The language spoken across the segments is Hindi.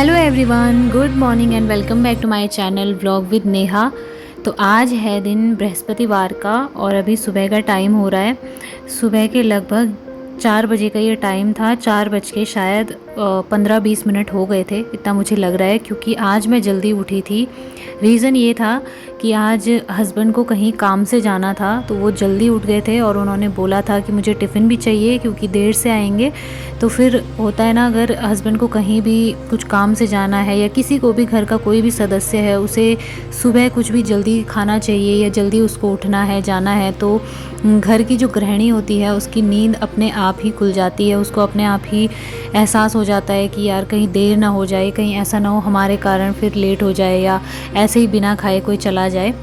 Hello everyone, good morning and welcome back to my channel vlog with Neha. तो आज है दिन बृहस्पतिवार का और अभी सुबह का टाइम हो रहा है। सुबह के लगभग 4 बजे का ये टाइम था। 4 बज के शायद 15-20 मिनट हो गए थे, इतना मुझे लग रहा है, क्योंकि आज मैं जल्दी उठी थी। रीज़न ये था कि आज हस्बैंड को कहीं काम से जाना था, तो वो जल्दी उठ गए थे और उन्होंने बोला था कि मुझे टिफ़िन भी चाहिए क्योंकि देर से आएंगे। तो फिर होता है ना, अगर हस्बैंड को कहीं भी कुछ काम से जाना है या किसी को भी घर का कोई भी सदस्य है, उसे सुबह कुछ भी जल्दी खाना चाहिए या जल्दी उसको उठना है, जाना है, तो घर की जो गृहिणी होती है उसकी नींद अपने आप ही खुल जाती है। उसको अपने आप ही एहसास हो जाता है कि यार कहीं देर ना हो जाए, कहीं ऐसा ना हो हमारे कारण फिर लेट हो जाए या ऐसे ही बिना खाए कोई चला जाए।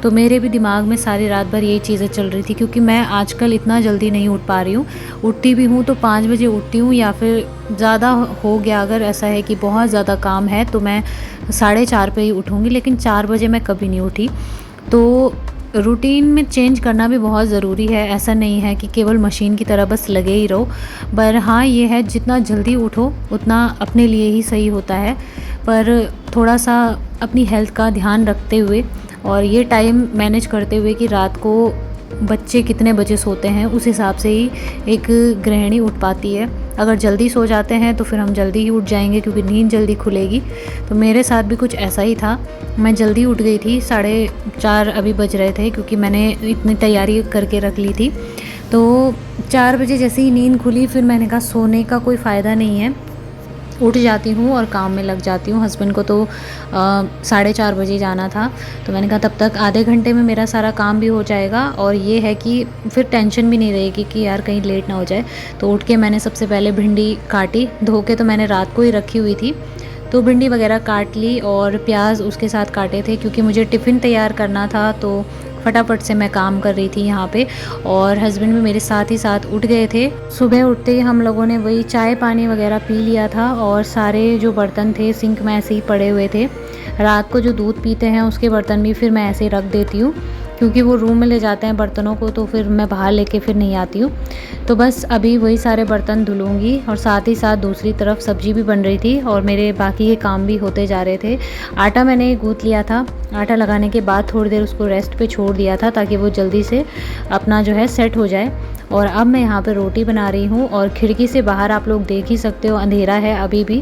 तो मेरे भी दिमाग में सारी रात भर यही चीज़ें चल रही थी, क्योंकि मैं आजकल इतना जल्दी नहीं उठ पा रही हूँ। उठती भी हूँ तो 5 बजे उठती हूँ, या फिर ज़्यादा हो गया अगर ऐसा है कि बहुत ज़्यादा काम है तो मैं 4:30 पे ही उठूँगी, लेकिन 4 बजे मैं कभी नहीं उठी। तो रूटीन में चेंज करना भी बहुत ज़रूरी है। ऐसा नहीं है कि केवल मशीन की तरह बस लगे ही रहो। पर हाँ, ये है जितना जल्दी उठो उतना अपने लिए ही सही होता है। पर थोड़ा सा अपनी हेल्थ का ध्यान रखते हुए और ये टाइम मैनेज करते हुए कि रात को बच्चे कितने बजे सोते हैं, उस हिसाब से ही एक गृहिणी उठ पाती है। अगर जल्दी सो जाते हैं तो फिर हम जल्दी ही उठ जाएंगे, क्योंकि नींद जल्दी खुलेगी। तो मेरे साथ भी कुछ ऐसा ही था। मैं जल्दी उठ गई थी, 4:30 अभी बज रहे थे, क्योंकि मैंने इतनी तैयारी करके रख ली थी। तो 4 बजे जैसे ही नींद खुली, फिर मैंने कहा सोने का कोई फ़ायदा नहीं है, उठ जाती हूँ और काम में लग जाती हूँ। हस्बैंड को तो 4:30 बजे जाना था, तो मैंने कहा तब तक आधे घंटे में मेरा सारा काम भी हो जाएगा और ये है कि फिर टेंशन भी नहीं रहेगी कि यार कहीं लेट ना हो जाए। तो उठ के मैंने सबसे पहले भिंडी काटी, धो के तो मैंने रात को ही रखी हुई थी। तो भिंडी वगैरह काट ली और प्याज उसके साथ काटे थे, क्योंकि मुझे टिफ़िन तैयार करना था। तो फटाफट से मैं काम कर रही थी यहाँ पे, और हस्बैंड भी मेरे साथ ही साथ उठ गए थे। सुबह उठते ही हम लोगों ने वही चाय पानी वगैरह पी लिया था, और सारे जो बर्तन थे सिंक में ऐसे ही पड़े हुए थे। रात को जो दूध पीते हैं उसके बर्तन भी फिर मैं ऐसे ही रख देती हूँ, क्योंकि वो रूम में ले जाते हैं बर्तनों को, तो फिर मैं बाहर लेके फिर नहीं आती हूँ। तो बस अभी वही सारे बर्तन धुलूँगी, और साथ ही साथ दूसरी तरफ सब्ज़ी भी बन रही थी और मेरे बाकी के काम भी होते जा रहे थे। आटा मैंने गूँथ लिया था। आटा लगाने के बाद थोड़ी देर उसको रेस्ट पे छोड़ दिया था, ताकि वो जल्दी से अपना जो है सेट हो जाए। और अब मैं यहाँ पे रोटी बना रही हूँ, और खिड़की से बाहर आप लोग देख ही सकते हो अंधेरा है अभी भी।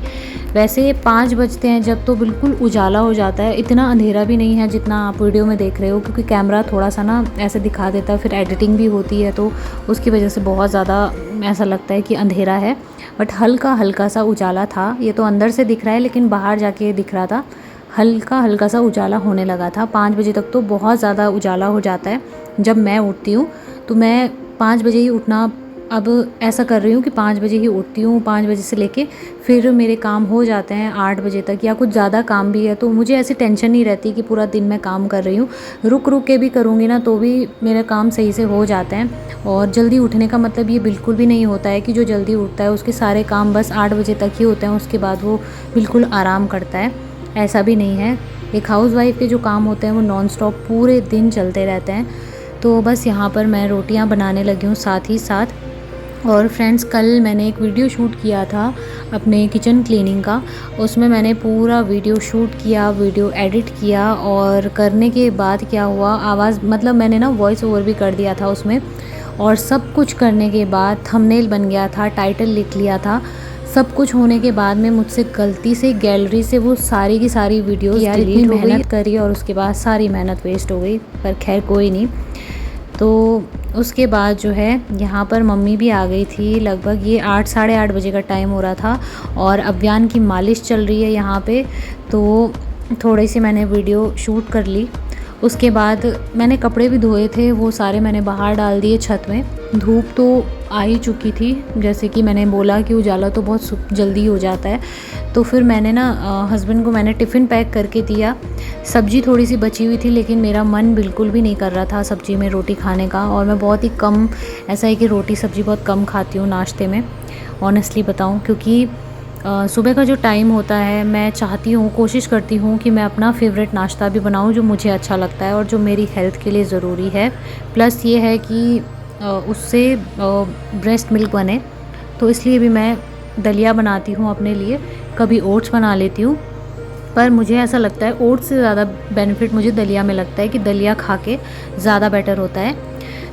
वैसे 5 बजते हैं जब तो बिल्कुल उजाला हो जाता है। इतना अंधेरा भी नहीं है जितना आप वीडियो में देख रहे हो, क्योंकि कैमरा थोड़ा सा ना ऐसे दिखा देता है, फिर एडिटिंग भी होती है तो उसकी वजह से बहुत ज़्यादा ऐसा लगता है कि अंधेरा है। बट हल्का हल्का सा उजाला था। ये तो अंदर से दिख रहा है, लेकिन बाहर जाके दिख रहा था, हल्का हल्का सा उजाला होने लगा था। 5 बजे तक तो बहुत ज़्यादा उजाला हो जाता है जब मैं उठती हूँ। तो मैं 5 बजे ही उठना अब ऐसा कर रही हूँ कि 5 बजे ही उठती हूँ। 5 बजे से लेके फिर मेरे काम हो जाते हैं 8 बजे तक, या कुछ ज़्यादा काम भी है तो मुझे ऐसी टेंशन नहीं रहती कि पूरा दिन मैं काम कर रही हूँ। रुक रुक के भी करूँगी ना तो भी मेरे काम सही से हो जाते हैं। और जल्दी उठने का मतलब ये बिल्कुल भी नहीं होता है कि जो जल्दी उठता है उसके सारे काम बस 8 बजे तक ही होते हैं, उसके बाद वो बिल्कुल आराम करता है। ऐसा भी नहीं है। एक हाउसवाइफ के जो काम होते हैं वो नॉन स्टॉप पूरे दिन चलते रहते हैं। तो बस यहाँ पर मैं रोटियाँ बनाने लगी हूँ साथ ही साथ। और फ्रेंड्स, कल मैंने एक वीडियो शूट किया था अपने किचन क्लीनिंग का। उसमें मैंने पूरा वीडियो शूट किया, वीडियो एडिट किया, और करने के बाद क्या हुआ, आवाज़ मतलब मैंने ना वॉइस ओवर भी कर दिया था उसमें। और सब कुछ करने के बाद थंबनेल बन गया था, टाइटल लिख लिया था। सब कुछ होने के बाद में मुझसे गलती से गैलरी से वो सारी की सारी वीडियोस डिलीट हो गई। मेहनत करी और उसके बाद सारी मेहनत वेस्ट हो गई, पर खैर कोई नहीं। तो उसके बाद जो है यहाँ पर मम्मी भी आ गई थी। लगभग ये 8 साढ़े 8 बजे का टाइम हो रहा था, और अव्यान की मालिश चल रही है यहाँ पे। तो थोड़ी सी मैंने वीडियो शूट कर ली। उसके बाद मैंने कपड़े भी धोए थे, वो सारे मैंने बाहर डाल दिए छत में। धूप तो आ ही चुकी थी, जैसे कि मैंने बोला कि उजाला तो बहुत जल्दी हो जाता है। तो फिर मैंने ना हस्बैंड को मैंने टिफ़िन पैक करके दिया। सब्ज़ी थोड़ी सी बची हुई थी, लेकिन मेरा मन बिल्कुल भी नहीं कर रहा था सब्ज़ी में रोटी खाने का। और मैं बहुत ही कम, ऐसा है कि रोटी सब्ज़ी बहुत कम खाती हूँ नाश्ते में, ऑनेस्टली बताऊँ। क्योंकि सुबह का जो टाइम होता है, मैं चाहती हूँ, कोशिश करती हूँ कि मैं अपना फेवरेट नाश्ता भी बनाऊँ जो मुझे अच्छा लगता है और जो मेरी हेल्थ के लिए ज़रूरी है। प्लस ये है कि उससे ब्रेस्ट मिल्क बने, तो इसलिए भी मैं दलिया बनाती हूँ अपने लिए, कभी ओट्स बना लेती हूँ। पर मुझे ऐसा लगता है ओट्स से ज़्यादा बेनिफिट मुझे दलिया में लगता है कि दलिया खा के ज़्यादा बेटर होता है।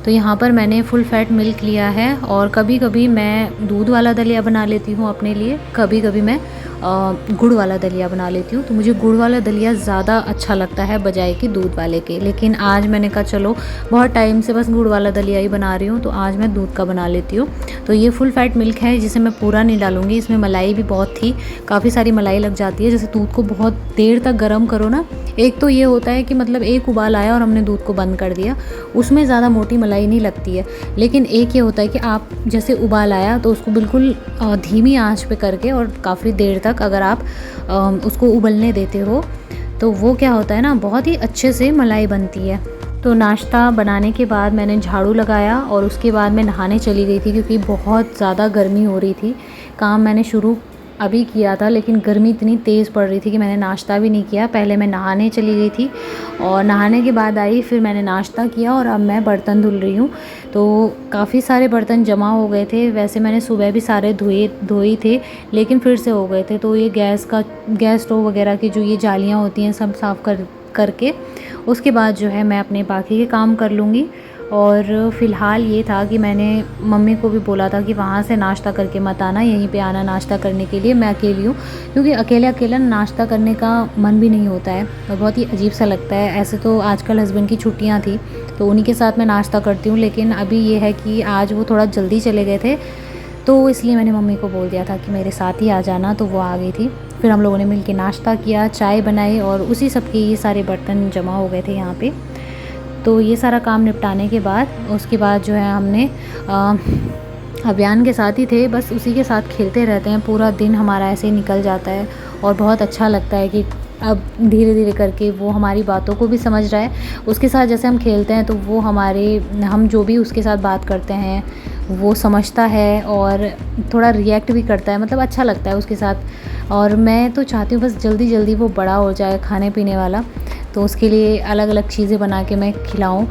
तो यहाँ पर मैंने फुल फैट मिल्क लिया है और कभी कभी मैं दूध वाला दलिया बना लेती हूँ अपने लिए, कभी कभी मैं गुड़ वाला दलिया बना लेती हूँ। तो मुझे गुड़ वाला दलिया ज़्यादा अच्छा लगता है बजाय कि दूध वाले के। लेकिन आज मैंने कहा चलो बहुत टाइम से बस गुड़ वाला दलिया ही बना रही हूँ, तो आज मैं दूध का बना लेती हूँ। तो ये फुल फैट मिल्क है जिसे मैं पूरा नहीं डालूँगी, इसमें मलाई भी बहुत थी, काफ़ी सारी मलाई लग जाती है। जैसे दूध को बहुत देर तक गर्म करो ना, एक तो ये होता है कि मतलब एक उबाल आया और हमने दूध को बंद कर दिया, उसमें ज़्यादा मोटी मलाई नहीं लगती है। लेकिन एक ये होता है कि आप जैसे उबाल आया तो उसको बिल्कुल धीमी आंच पे करके और काफ़ी देर तक अगर आप उसको उबलने देते हो तो वो क्या होता है ना, बहुत ही अच्छे से मलाई बनती है। तो नाश्ता बनाने के बाद मैंने झाड़ू लगाया और उसके बाद मैं नहाने चली गई थी क्योंकि बहुत ज़्यादा गर्मी हो रही थी। काम मैंने शुरू अभी किया था लेकिन गर्मी इतनी तेज़ पड़ रही थी कि मैंने नाश्ता भी नहीं किया। पहले मैं नहाने चली गई थी और नहाने के बाद आई, फिर मैंने नाश्ता किया और अब मैं बर्तन धुल रही हूँ। तो काफ़ी सारे बर्तन जमा हो गए थे, वैसे मैंने सुबह भी सारे धोए थे लेकिन फिर से हो गए थे। तो ये गैस स्टोव वगैरह की जो ये जालियाँ होती हैं सब साफ़ करके उसके बाद जो है मैं अपने बाकी के काम कर लूँगी। और फ़िलहाल ये था कि मैंने मम्मी को भी बोला था कि वहाँ से नाश्ता करके मत आना, यहीं पे आना नाश्ता करने के लिए। मैं अकेली हूँ क्योंकि अकेले अकेला नाश्ता करने का मन भी नहीं होता है और बहुत ही अजीब सा लगता है। ऐसे तो आजकल हस्बैंड की छुट्टियाँ थी तो उन्हीं के साथ मैं नाश्ता करती हूँ, लेकिन अभी ये है कि आज वो थोड़ा जल्दी चले गए थे तो इसलिए मैंने मम्मी को बोल दिया था कि मेरे साथ ही आ जाना, तो वो आ गई थी। फिर हम लोगों ने मिल के नाश्ता किया, चाय बनाई और उसी सब के ये सारे बर्तन जमा हो गए थे यहाँ पे। तो ये सारा काम निपटाने के बाद उसके बाद जो है हमने अभियान के साथ ही थे, बस उसी के साथ खेलते रहते हैं, पूरा दिन हमारा ऐसे ही निकल जाता है और बहुत अच्छा लगता है कि अब धीरे धीरे करके वो हमारी बातों को भी समझ रहा है। उसके साथ जैसे हम खेलते हैं तो वो हम जो भी उसके साथ बात करते हैं वो समझता है और थोड़ा रिएक्ट भी करता है, मतलब अच्छा लगता है उसके साथ। और मैं तो चाहती हूँ बस जल्दी जल्दी वो बड़ा हो जाए खाने पीने वाला, तो उसके लिए अलग अलग चीज़ें बना के मैं खिलाऊँ।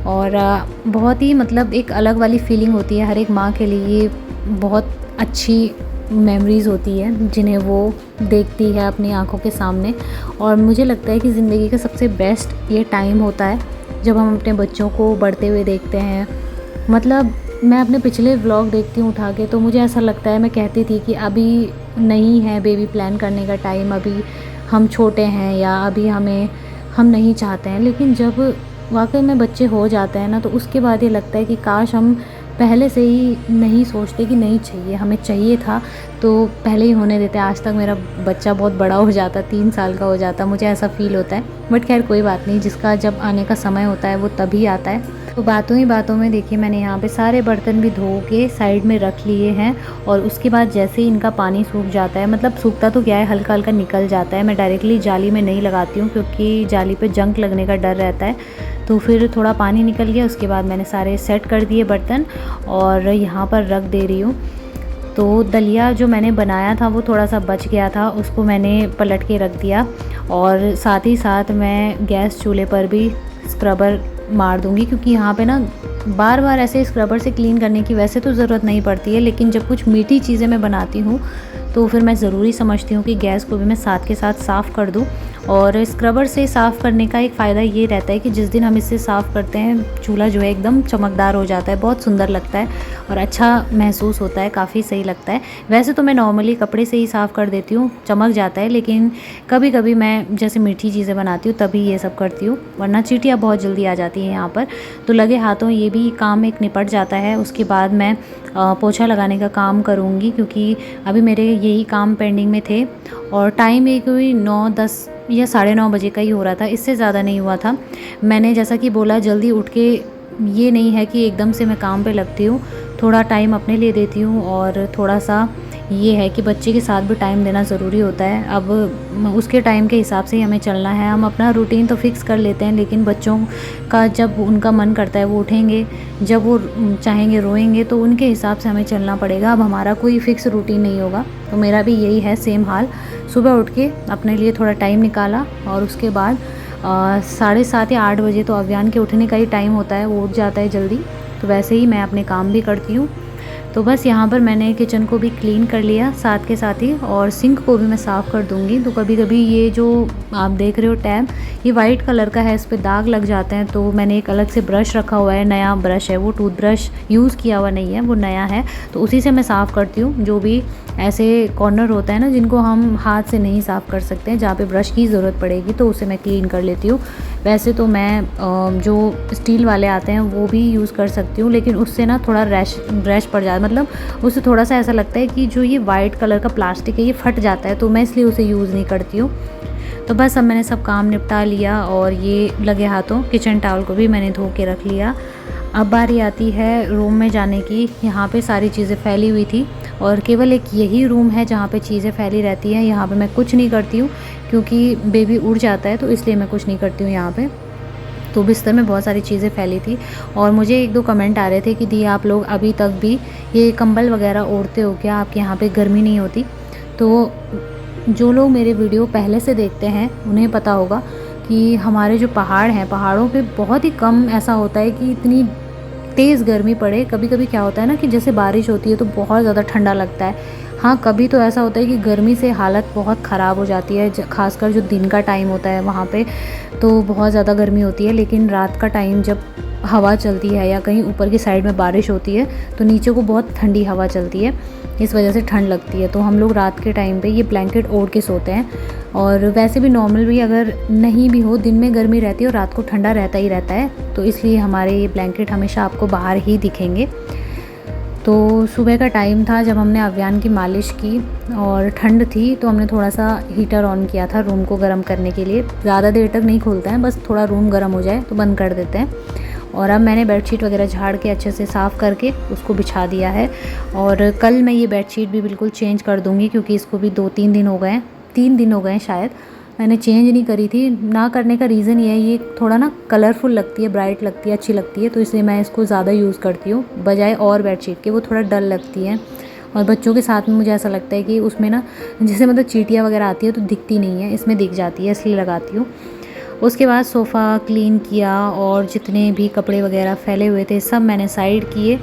और बहुत ही मतलब एक अलग वाली फीलिंग होती है, हर एक माँ के लिए ये बहुत अच्छी मेमोरीज़ होती है जिन्हें वो देखती है अपनी आंखों के सामने। और मुझे लगता है कि ज़िंदगी का सबसे बेस्ट ये टाइम होता है जब हम अपने बच्चों को बढ़ते हुए देखते हैं। मतलब मैं अपने पिछले व्लॉग देखती हूँ उठा के तो मुझे ऐसा लगता है, मैं कहती थी कि अभी नहीं है बेबी प्लान करने का टाइम, अभी हम छोटे हैं या अभी हम नहीं चाहते हैं। लेकिन जब वाकई में बच्चे हो जाते हैं ना तो उसके बाद ये लगता है कि काश हम पहले से ही नहीं सोचते कि नहीं चाहिए, हमें चाहिए था तो पहले ही होने देते। आज तक मेरा बच्चा बहुत बड़ा हो जाता, 3 साल का हो जाता, मुझे ऐसा फ़ील होता है। बट खैर कोई बात नहीं, जिसका जब आने का समय होता है वो तभी आता है। तो बातों ही बातों में देखिए मैंने यहाँ पे सारे बर्तन भी धो के साइड में रख लिए हैं और उसके बाद जैसे ही इनका पानी सूख जाता है, मतलब सूखता तो क्या है, हल्का हल्का निकल जाता है। मैं डायरेक्टली जाली में नहीं लगाती हूँ क्योंकि जाली पे जंक लगने का डर रहता है। तो फिर थोड़ा पानी निकल गया, उसके बाद मैंने सारे सेट कर दिए बर्तन और यहाँ पर रख दे रही हूँ। तो दलिया जो मैंने बनाया था वो थोड़ा सा बच गया था, उसको मैंने पलट के रख दिया और साथ ही साथ मैं गैस चूल्हे पर भी स्क्रबर मार दूँगी क्योंकि यहाँ पे ना बार बार ऐसे स्क्रबर से क्लीन करने की वैसे तो ज़रूरत नहीं पड़ती है, लेकिन जब कुछ मीठी चीज़ें मैं बनाती हूँ तो फिर मैं ज़रूरी समझती हूँ कि गैस को भी मैं साथ के साथ साफ़ कर दूँ। और स्क्रबर से साफ़ करने का एक फ़ायदा ये रहता है कि जिस दिन हम इससे साफ़ करते हैं चूल्हा जो है एकदम चमकदार हो जाता है, बहुत सुंदर लगता है और अच्छा महसूस होता है, काफ़ी सही लगता है। वैसे तो मैं नॉर्मली कपड़े से ही साफ़ कर देती हूँ, चमक जाता है, लेकिन कभी कभी मैं जैसे मीठी चीज़ें बनाती हूँ तभी ये सब करती हूँ, वरना चींटियाँ बहुत जल्दी आ जाती हैं यहाँ पर। तो लगे हाथों ये भी काम एक निपट जाता है। उसके बाद मैं पोछा लगाने का काम करूँगी क्योंकि अभी मेरे यही काम पेंडिंग में थे और टाइम एक कोई 9-10 या 9:30 बजे का ही हो रहा था, इससे ज़्यादा नहीं हुआ था। मैंने जैसा कि बोला जल्दी उठ के ये नहीं है कि एकदम से मैं काम पे लगती हूँ, थोड़ा टाइम अपने लिए देती हूँ और थोड़ा सा ये है कि बच्चे के साथ भी टाइम देना ज़रूरी होता है। अब उसके टाइम के हिसाब से ही हमें चलना है। हम अपना रूटीन तो फिक्स कर लेते हैं लेकिन बच्चों का जब उनका मन करता है वो उठेंगे, जब वो चाहेंगे रोएंगे, तो उनके हिसाब से हमें चलना पड़ेगा। अब हमारा कोई फ़िक्स रूटीन नहीं होगा, तो मेरा भी यही है सेम हाल। सुबह उठ के अपने लिए थोड़ा टाइम निकाला और उसके बाद 7:30 या 8 बजे तो अभियान के उठने का ही टाइम होता है, वो उठ जाता है जल्दी, तो वैसे ही मैं अपने काम भी करती हूँ। तो बस यहाँ पर मैंने किचन को भी क्लीन कर लिया साथ के साथ ही, और सिंक को भी मैं साफ़ कर दूँगी। तो कभी कभी ये जो आप देख रहे हो टैब, ये वाइट कलर का है, इस पर दाग लग जाते हैं। तो मैंने एक अलग से ब्रश रखा हुआ है, नया ब्रश है वो, टूथब्रश यूज़ किया हुआ नहीं है, वो नया है। तो उसी से मैं साफ़ करती हूँ। जो भी ऐसे कॉर्नर होता है ना जिनको हम हाथ से नहीं साफ़ कर सकते हैं, जहाँ पे ब्रश की ज़रूरत पड़ेगी, तो उसे मैं क्लीन कर लेती हूँ। वैसे तो मैं जो स्टील वाले आते हैं वो भी यूज़ कर सकती हूँ, लेकिन उससे ना थोड़ा रैश पड़ जाता है, मतलब उससे थोड़ा सा ऐसा लगता है कि जो ये वाइट कलर का प्लास्टिक है ये फट जाता है, तो मैं इसलिए उसे यूज़ नहीं करती हूँ। तो बस अब मैंने सब काम निपटा लिया, और ये लगे हाथों किचन टॉवल को भी मैंने धो के रख लिया। अब बारी आती है रूम में जाने की। यहाँ पे सारी चीज़ें फैली हुई थी, और केवल एक यही रूम है जहाँ पे चीज़ें फैली रहती हैं। यहाँ पे मैं कुछ नहीं करती हूँ, क्योंकि बेबी उड़ जाता है, तो इसलिए मैं कुछ नहीं करती हूँ यहाँ पे। तो बिस्तर में बहुत सारी चीज़ें फैली थी, और मुझे 1-2 कमेंट आ रहे थे कि दी आप लोग अभी तक भी ये कंबल वगैरह ओढ़ते हो क्या, आपके यहाँ पे गर्मी नहीं होती? तो जो लोग मेरे वीडियो पहले से देखते हैं उन्हें पता होगा कि हमारे जो पहाड़ हैं, पहाड़ों पे बहुत ही कम ऐसा होता है कि इतनी तेज़ गर्मी पड़े। कभी कभी क्या होता है ना कि जैसे बारिश होती है तो बहुत ज़्यादा ठंडा लगता है। हाँ, कभी तो ऐसा होता है कि गर्मी से हालत बहुत ख़राब हो जाती है, खासकर जो दिन का टाइम होता है वहाँ पे तो बहुत ज़्यादा गर्मी होती है। लेकिन रात का टाइम जब हवा चलती है या कहीं ऊपर की साइड में बारिश होती है तो नीचे को बहुत ठंडी हवा चलती है, इस वजह से ठंड लगती है। तो हम लोग रात के टाइम पे ये ब्लैंकेट ओढ़ के सोते हैं। और वैसे भी नॉर्मल भी अगर नहीं भी हो, दिन में गर्मी रहती है और रात को ठंडा रहता ही रहता है, तो इसलिए हमारे ये ब्लैंकेट हमेशा आपको बाहर ही दिखेंगे। तो सुबह का टाइम था जब हमने अव्यान की मालिश की, और ठंड थी तो हमने थोड़ा सा हीटर ऑन किया था रूम को गर्म करने के लिए। ज़्यादा देर तक नहीं खोलते हैं, बस थोड़ा रूम गर्म हो जाए तो बंद कर देते हैं। और अब मैंने बेडशीट वगैरह झाड़ के अच्छे से साफ़ करके उसको बिछा दिया है। और कल मैं ये बेडशीट भी बिल्कुल चेंज कर दूँगी, क्योंकि इसको भी 2-3 दिन हो गए हैं, 3 दिन हो गए हैं शायद, मैंने चेंज नहीं करी थी। ना करने का रीज़न ये है, ये थोड़ा ना कलरफुल लगती है, ब्राइट लगती है, अच्छी लगती है, तो इसलिए मैं इसको ज़्यादा यूज़ करती हूँ बजाय और बेडशीट के। वो थोड़ा डल लगती है, और बच्चों के साथ में मुझे ऐसा लगता है कि उसमें ना जैसे मतलब चींटियाँ वगैरह आती है तो दिखती नहीं है, इसमें दिख जाती है, इसलिए लगाती हूँ। उसके बाद सोफ़ा क्लीन किया, और जितने भी कपड़े वगैरह फैले हुए थे सब मैंने साइड किए।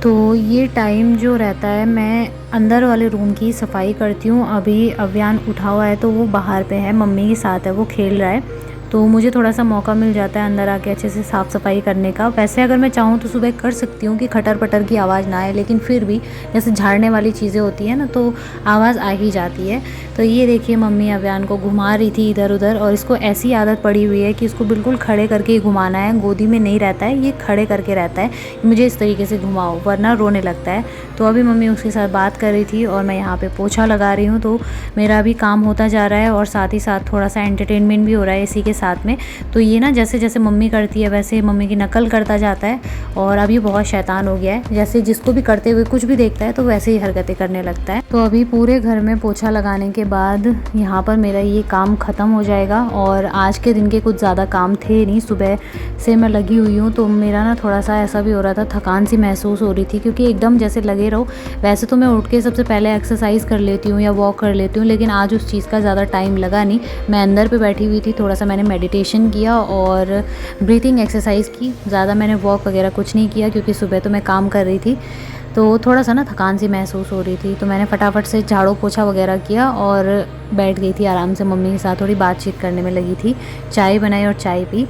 तो ये टाइम जो रहता है मैं अंदर वाले रूम की सफाई करती हूँ। अभी अव्यान उठा हुआ है तो वो बाहर पे है, मम्मी के साथ है, वो खेल रहा है, तो मुझे थोड़ा सा मौका मिल जाता है अंदर आके अच्छे से साफ़ सफाई करने का। वैसे अगर मैं चाहूँ तो सुबह कर सकती हूँ कि खटर पटर की आवाज़ ना आए, लेकिन फिर भी जैसे झाड़ने वाली चीज़ें होती हैं ना तो आवाज़ आ ही जाती है। तो ये देखिए मम्मी अव्यान को घुमा रही थी इधर उधर, और इसको ऐसी आदत पड़ी हुई है कि इसको बिल्कुल खड़े करके ही घुमाना है, गोदी में नहीं रहता है, ये खड़े करके रहता है, मुझे इस तरीके से घुमाओ वरना रोने लगता है। तो अभी मम्मी उसके साथ बात कर रही थी और मैं यहाँ पे पोछा लगा रही हूँ, तो मेरा अभी काम होता जा रहा है और साथ ही साथ थोड़ा सा एंटरटेनमेंट भी हो रहा है इसी के साथ में। तो ये ना जैसे जैसे मम्मी करती है वैसे मम्मी की नकल करता जाता है, और अब ये बहुत शैतान हो गया है, जैसे जिसको भी करते हुए कुछ भी देखता है तो वैसे ही हरकतें करने लगता है। तो अभी पूरे घर में पोछा लगाने के बाद यहाँ पर मेरा ये काम ख़त्म हो जाएगा, और आज के दिन के कुछ ज़्यादा काम थे नहीं, सुबह से मैं लगी हुई हूँ, तो मेरा ना थोड़ा सा ऐसा भी हो रहा था, थकान सी महसूस हो रही थी, क्योंकि एकदम जैसे लगे रहो। वैसे तो मैं उठ के सबसे पहले एक्सरसाइज कर लेती हूँ या वॉक कर लेती हूँ, लेकिन आज उस चीज़ का ज़्यादा टाइम लगा नहीं। मैं अंदर पे बैठी हुई थी, थोड़ा सा मैंने मेडिटेशन किया और ब्रीथिंग एक्सरसाइज की, ज़्यादा मैंने वॉक वगैरह कुछ नहीं किया, क्योंकि सुबह तो मैं काम कर रही थी, तो थोड़ा सा ना थकान सी महसूस हो रही थी। तो मैंने फटाफट से झाड़ू पोछा वगैरह किया और बैठ गई थी आराम से, मम्मी के साथ थोड़ी बातचीत करने में लगी थी, चाय बनाई और चाय पी।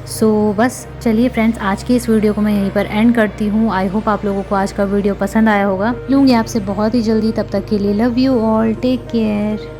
सो बस चलिए फ्रेंड्स, आज की इस वीडियो को मैं यहीं पर एंड करती हूँ। आई होप आप लोगों को आज का वीडियो पसंद आया होगा। लूँगी आपसे बहुत ही जल्दी, तब तक के लिए love you all, take care.